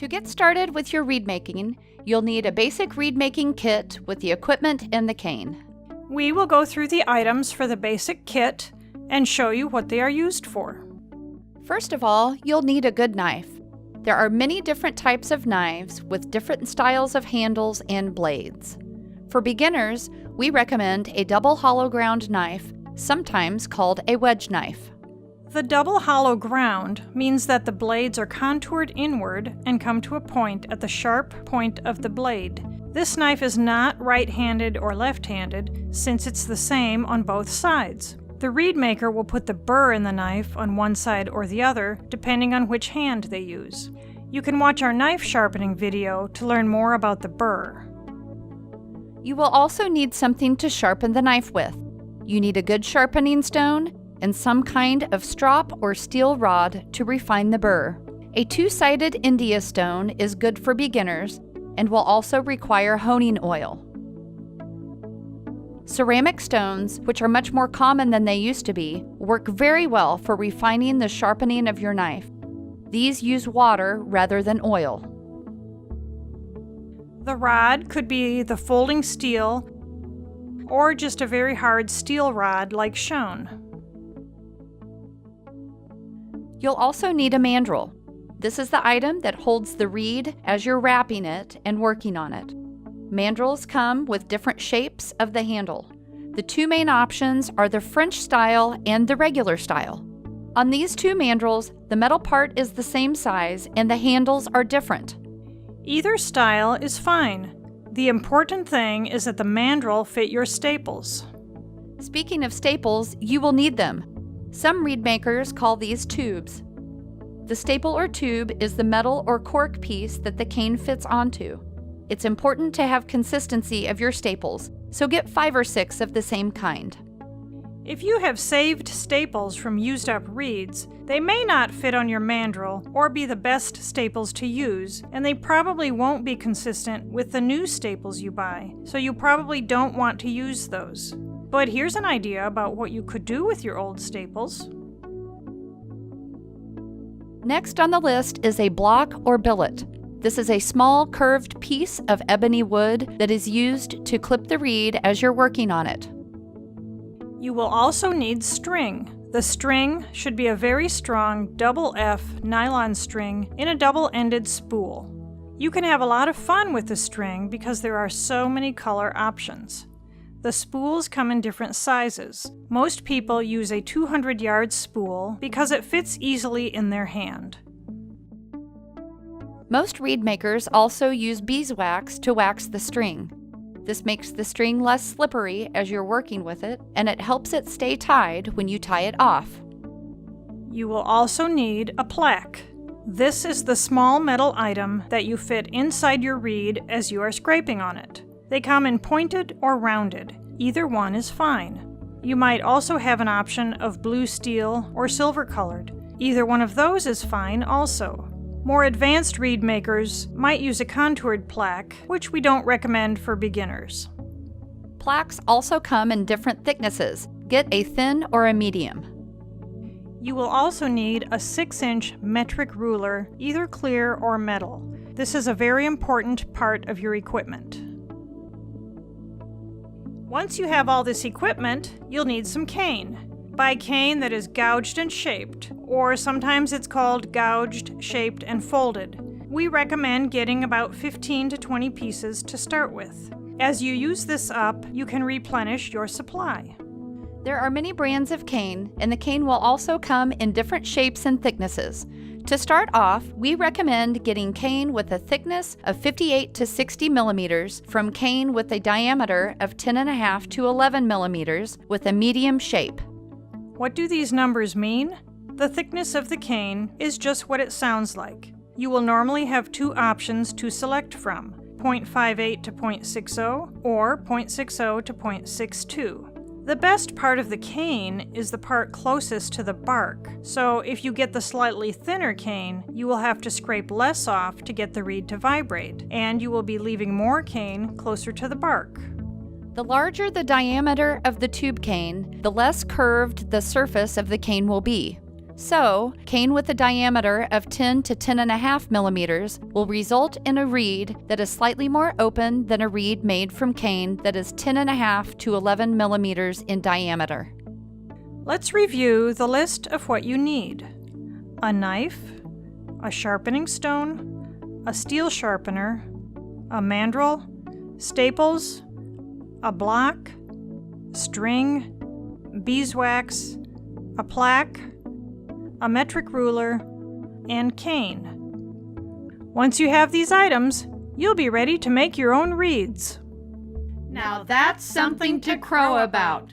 To get started with your reed making, you'll need a basic reed making kit with the equipment and the cane. We will go through the items for the basic kit and show you what they are used for. First of all, you'll need a good knife. There are many different types of knives with different styles of handles and blades. For beginners, we recommend a double hollow ground knife, sometimes called a wedge knife. The double hollow ground means that the blades are contoured inward and come to a point at the sharp point of the blade. This knife is not right-handed or left-handed, since it's the same on both sides. The reed maker will put the burr in the knife on one side or the other, depending on which hand they use. You can watch our knife sharpening video to learn more about the burr. You will also need something to sharpen the knife with. You need a good sharpening stone and some kind of strop or steel rod to refine the burr. A two-sided India stone is good for beginners and will also require honing oil. Ceramic stones, which are much more common than they used to be, work very well for refining the sharpening of your knife. These use water rather than oil. The rod could be the folding steel or just a very hard steel rod like shown. You'll also need a mandrel. This is the item that holds the reed as you're wrapping it and working on it. Mandrels come with different shapes of the handle. The two main options are the French style and the regular style. On these two mandrels, the metal part is the same size and the handles are different. Either style is fine. The important thing is that the mandrel fit your staples. Speaking of staples, you will need them. Some reed makers call these tubes. The staple or tube is the metal or cork piece that the cane fits onto. It's important to have consistency of your staples, so get 5 or 6 of the same kind. If you have saved staples from used-up reeds, they may not fit on your mandrel or be the best staples to use, and they probably won't be consistent with the new staples you buy, so you probably don't want to use those. But here's an idea about what you could do with your old staples. Next on the list is a block or billet. This is a small curved piece of ebony wood that is used to clip the reed as you're working on it. You will also need string. The string should be a very strong double F nylon string in a double-ended spool. You can have a lot of fun with the string because there are so many color options. The spools come in different sizes. Most people use a 200-yard spool because it fits easily in their hand. Most reed makers also use beeswax to wax the string. This makes the string less slippery as you're working with it, and it helps it stay tied when you tie it off. You will also need a plaque. This is the small metal item that you fit inside your reed as you are scraping on it. They come in pointed or rounded. Either one is fine. You might also have an option of blue steel or silver colored. Either one of those is fine also. More advanced reed makers might use a contoured plaque, which we don't recommend for beginners. Plaques also come in different thicknesses. Get a thin or a medium. You will also need a 6-inch metric ruler, either clear or metal. This is a very important part of your equipment. Once you have all this equipment, you'll need some cane. Buy cane that is gouged and shaped, or sometimes it's called gouged, shaped, and folded. We recommend getting about 15 to 20 pieces to start with. As you use this up, you can replenish your supply. There are many brands of cane, and the cane will also come in different shapes and thicknesses. To start off, we recommend getting cane with a thickness of 58 to 60 millimeters from cane with a diameter of 10.5 to 11 millimeters with a medium shape. What do these numbers mean? The thickness of the cane is just what it sounds like. You will normally have two options to select from, 0.58 to 0.60 or 0.60 to 0.62. The best part of the cane is the part closest to the bark, so if you get the slightly thinner cane, you will have to scrape less off to get the reed to vibrate, and you will be leaving more cane closer to the bark. The larger the diameter of the tube cane, the less curved the surface of the cane will be. So, cane with a diameter of 10 to 10.5 millimeters will result in a reed that is slightly more open than a reed made from cane that is 10.5 to 11 millimeters in diameter. Let's review the list of what you need: a knife, a sharpening stone, a steel sharpener, a mandrel, staples, a block, string, beeswax, a plaque, a metric ruler, and cane. Once you have these items, you'll be ready to make your own reeds. Now that's something to crow about.